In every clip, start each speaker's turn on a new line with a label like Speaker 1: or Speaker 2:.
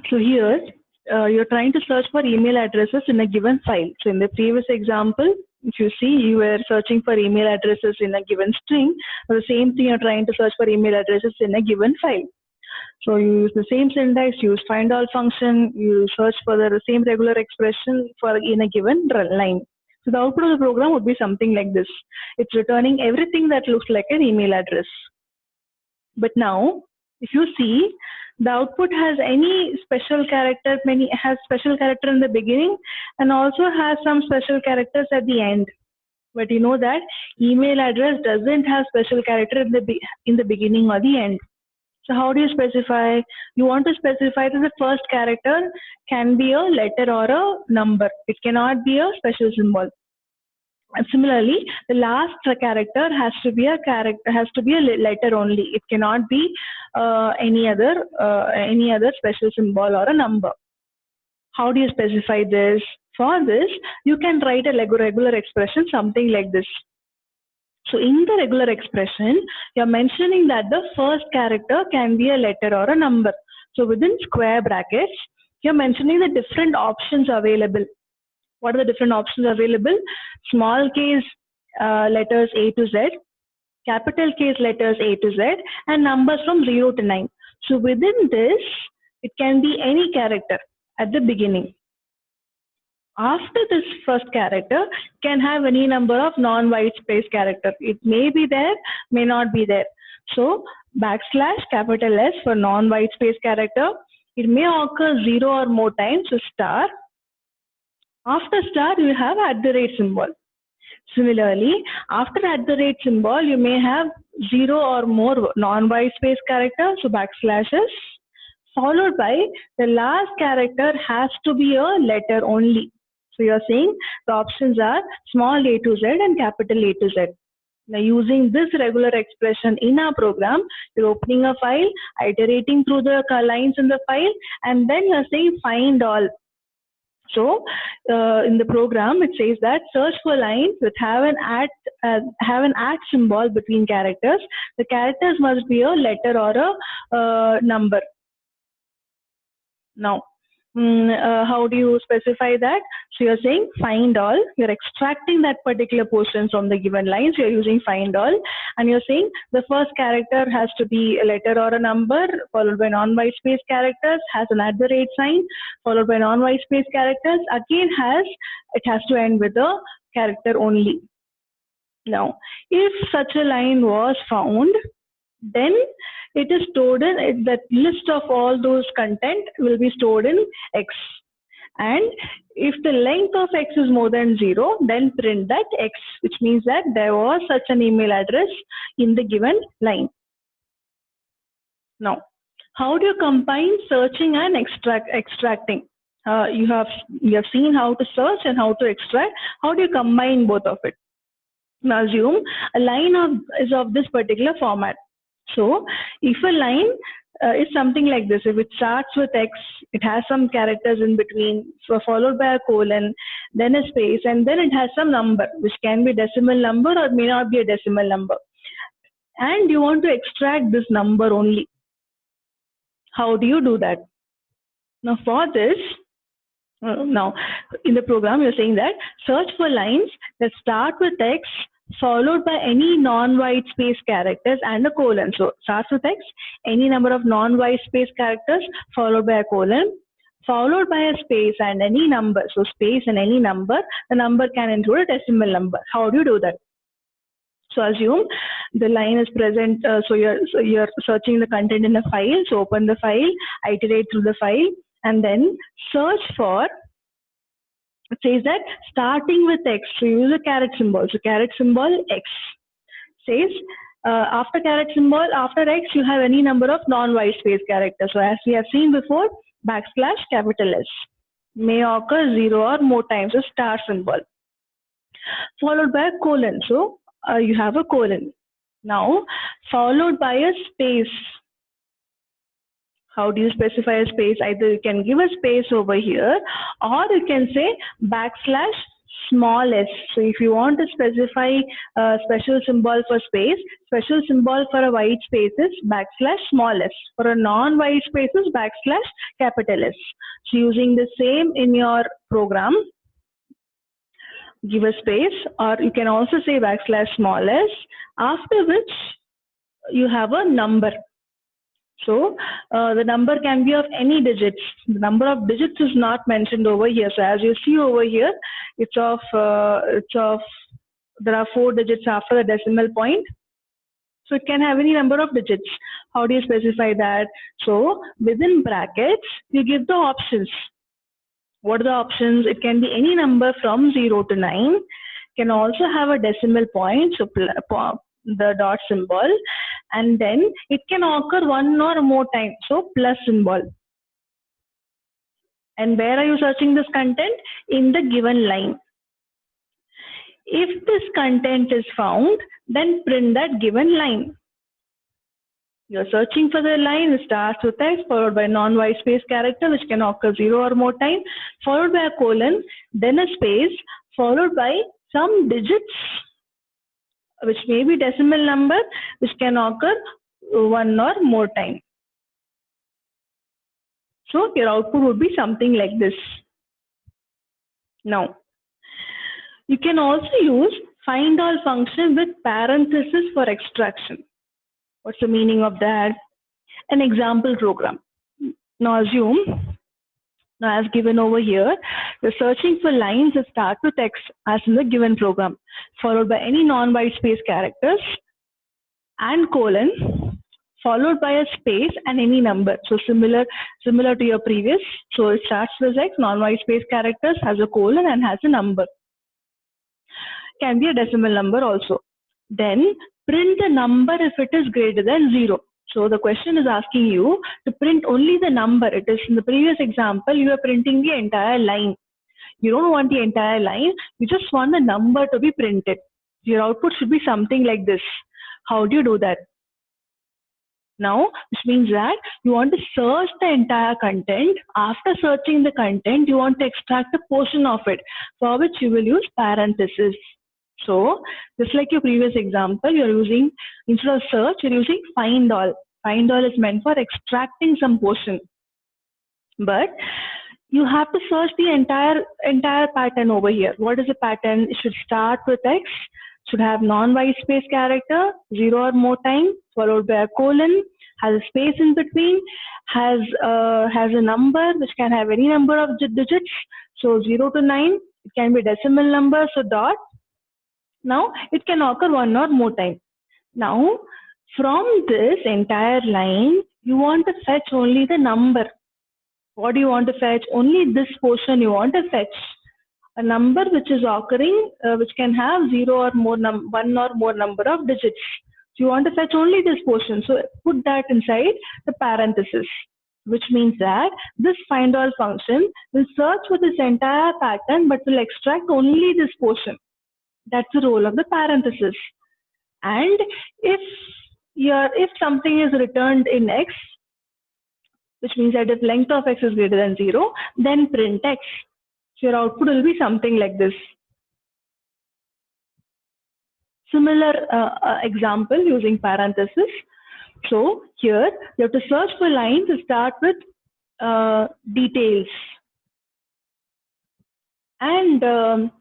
Speaker 1: So here, you're trying to search for email addresses in a given file. So in the previous example, if you see, you were searching for email addresses in a given string. The same thing, you're trying to search for email addresses in a given file. So you use the same syntax, use find all function, you search for the same regular expression for in a given line. So the output of the program would be something like this. It's returning everything that looks like an email address. But now, if you see, the output has any special character, has special character in the beginning and also has some special characters at the end. But you know that email address doesn't have special character in the beginning or the end. So how do you specify? You want to specify that the first character can be a letter or a number. It cannot be a special symbol. And similarly, the last character has to be a letter only. It cannot be any other special symbol or a number. How do you specify this? For this, you can write a regular expression, something like this. So in the regular expression, you're mentioning that the first character can be a letter or a number. So within square brackets, you're mentioning the different options available. What are the different options available? Small case letters A to Z, capital case letters A to Z, and numbers from 0 to 9. So within this, it can be any character at the beginning. After this first character, can have any number of non-white space character. It may be there, may not be there. So backslash capital S for non-white space character. It may occur 0 or more times, so star. After star, you have @ symbol. Similarly, after @ symbol, you may have 0 or more non-white space character, so backslash S, followed by the last character has to be a letter only. So you're saying the options are small a to Z and capital A to Z. Now using this regular expression in our program, you're opening a file, iterating through the lines in the file, and then you're saying find all. So in the program, it says that search for lines that have an @ symbol between characters. The characters must be a letter or a number. Now, how do you specify that? So you're saying find all. You're extracting that particular portion from the given lines. You're using find all, and you're saying the first character has to be a letter or a number, followed by non-white space characters, has an @ sign, followed by non-white space characters. Again, it has to end with a character only. Now, if such a line was found, then it is stored in that list of all those content will be stored in X. And if the length of X is more than 0, then print that X, which means that there was such an email address in the given line. Now, how do you combine searching and extracting? You have seen how to search and how to extract. How do you combine both of it? Now assume a line is of this particular format. So if a line is something like this, if it starts with X, it has some characters in between, so followed by a colon, then a space, and then it has some number, which can be decimal number or may not be a decimal number. And you want to extract this number only. How do you do that? Now for this, now in the program, you're saying that search for lines that start with X, followed by any non-white space characters and a colon. So starts with X, any number of non-white space characters, followed by a colon, followed by a space and any number. So space and any number, the number can include a decimal number. How do you do that? So assume the line is present, so you're searching the content in a file. So open the file, iterate through the file, and then search for. It says that starting with X, so use a caret symbol. So caret symbol X says after caret symbol, after X, you have any number of non-white space characters. So as we have seen before, backslash capital S may occur 0 or more times, a star symbol, followed by a colon. So you have a colon. Now followed by a space. How do you specify a space? Either you can give a space over here, or you can say backslash small s. So if you want to specify a special symbol for space, special symbol for a white space is backslash small s. For a non-white space is backslash capital S. So using the same in your program, give a space, or you can also say backslash small s, after which you have a number. So the number can be of any digits. The number of digits is not mentioned over here. So as you see over here, it's of there are 4 digits after the decimal point. So it can have any number of digits. How do you specify that? So within brackets, you give the options. What are the options? It can be any number from 0 to 9. Can also have a decimal point, so the dot symbol, and then it can occur one or more times, so plus symbol. And where are you searching this content? In the given line. If this content is found, then print that given line. You're searching for the line, it starts with X, followed by non-white space character, which can occur 0 or more time, followed by a colon, then a space, followed by some digits, which may be decimal number, which can occur 1 or more time. So your output would be something like this. Now, you can also use find all function with parenthesis for extraction. What's the meaning of that? An example program. Now assume, as given over here, you're searching for lines that start with X as in the given program, followed by any non-white space characters and colon, followed by a space and any number. So similar to your previous. So it starts with X, non-white space characters, has a colon and has a number. Can be a decimal number also. Then print the number if it is greater than 0. So the question is asking you to print only the number. It is in the previous example, you are printing the entire line. You don't want the entire line, you just want the number to be printed. Your output should be something like this. How do you do that? Now, which means that you want to search the entire content. After searching the content, you want to extract a portion of it, for which you will use parentheses. So, just like your previous example, you're using, instead of search, you're using find all. Find all is meant for extracting some portion. But you have to search the entire pattern over here. What is the pattern? It should start with X, should have non-white space character, 0 or more time, followed by a colon, has a space in between, has a number which can have any number of digits. So 0 to 9, it can be decimal number, so dot. Now it can occur 1 or more time. Now from this entire line, you want to fetch only the number. What do you want to fetch? Only this portion you want to fetch. A number which is occurring, which can have 0 or more 1 or more number of digits. So you want to fetch only this portion. So put that inside the parenthesis, which means that this find all function will search for this entire pattern, but will extract only this portion. That's the role of the parenthesis. And if something is returned in X, which means that if length of X is greater than 0, then print X. So your output will be something like this. Similar example using parenthesis. So here you have to search for lines to start with details. And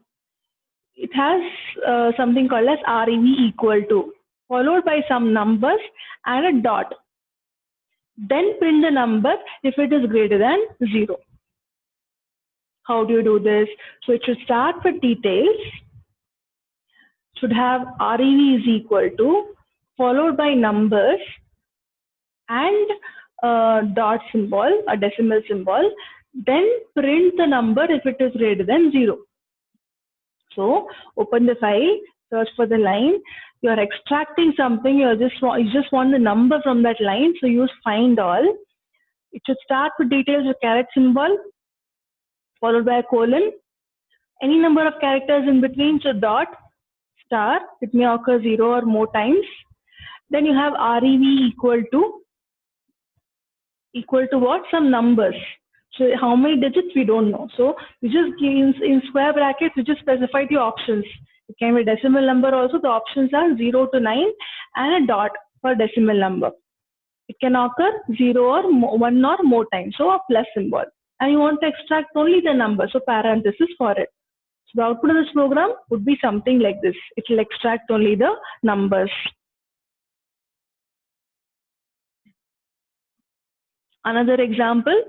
Speaker 1: it has something called as REV equal to, followed by some numbers and a dot. Then print the number if it is greater than 0. How do you do this? So it should start with details, should have REV is equal to, followed by numbers and dot symbol, a decimal symbol, then print the number if it is greater than 0. So open the file, search for the line. You are extracting something. You just want the number from that line. So use find all. It should start with details with caret symbol, followed by a colon. Any number of characters in between. So dot, star. It may occur 0 or more times. Then you have REV equal to what? Some numbers. So how many digits we don't know. So we just give in square brackets, we just specify the options. It can be decimal number also. The options are 0 to 9 and a dot for decimal number. It can occur 0 or 1 or more times. So a plus symbol. And you want to extract only the number. So parenthesis for it. So the output of this program would be something like this. It will extract only the numbers. Another example.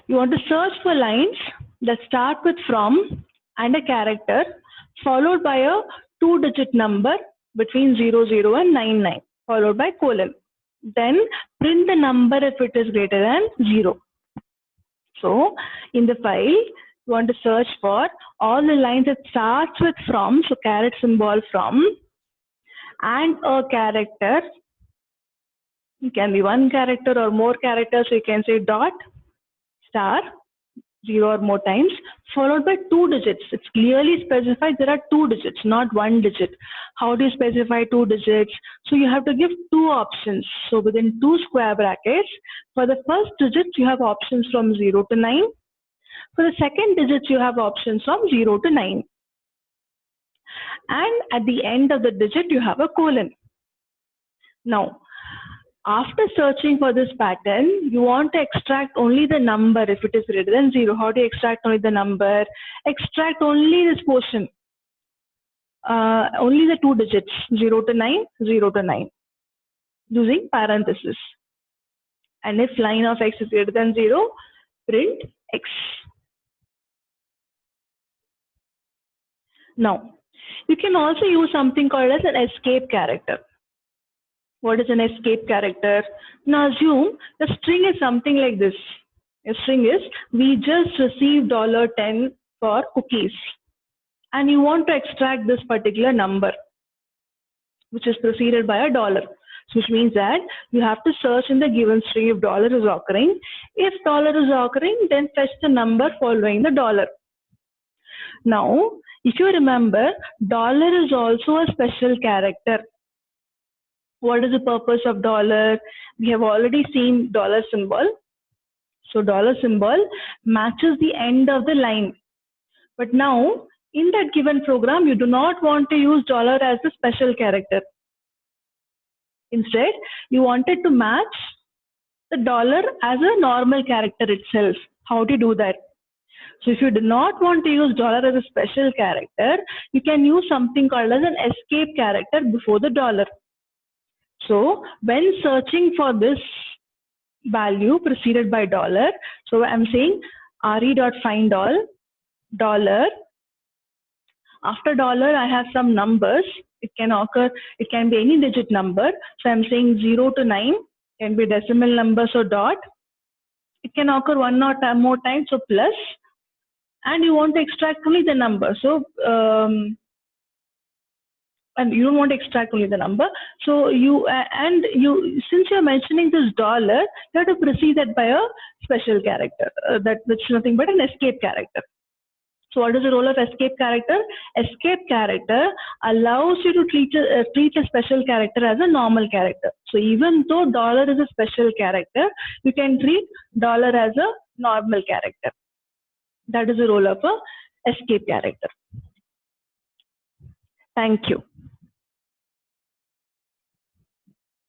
Speaker 1: You want to search for lines that start with from and a character followed by a 2-digit number between 00 and 99 followed by colon. Then print the number if it is greater than 0. So in the file, you want to search for all the lines that starts with from, so caret symbol from, and a character. It can be one character or more characters, so you can say dot, star, 0 or more times, followed by 2 digits. It's clearly specified there are 2 digits, not 1 digit. How do you specify 2 digits? So you have to give 2 options. So within 2 square brackets, for the first digit, you have options from 0 to 9. For the second digit, you have options from 0 to 9. And at the end of the digit, you have a colon. Now, after searching for this pattern, you want to extract only the number if it is greater than 0. How do you extract only the number? Extract only this portion. Only the 2 digits, 0 to 9, 0 to 9, using parenthesis. And if line of x is greater than 0, print x. Now, you can also use something called as an escape character. What is an escape character? Now assume the string is something like this. A string is, we just received $10 for cookies. And you want to extract this particular number, which is preceded by a dollar. So which means that you have to search in the given string if dollar is occurring. If dollar is occurring, then fetch the number following the dollar. Now, if you remember, dollar is also a special character. What is the purpose of dollar? We have already seen dollar symbol. So dollar symbol matches the end of the line. But now, in that given program, you do not want to use dollar as a special character. Instead, you wanted to match the dollar as a normal character itself. How to do that? So if you do not want to use dollar as a special character, you can use something called as an escape character before the dollar. So when searching for this value preceded by dollar, so I'm saying re.find all dollar. After dollar, I have some numbers. It can occur, it can be any digit number. So I'm saying 0 to 9, can be decimal number, so dot. It can occur 1 or more times, so plus. And you want to extract only the number. So and you don't want to extract only the number. So since you're mentioning this dollar, you have to precede that by a special character. That's nothing but an escape character. So what is the role of escape character? Escape character allows you to treat a special character as a normal character. So even though dollar is a special character, you can treat dollar as a normal character. That is the role of a escape character. Thank you.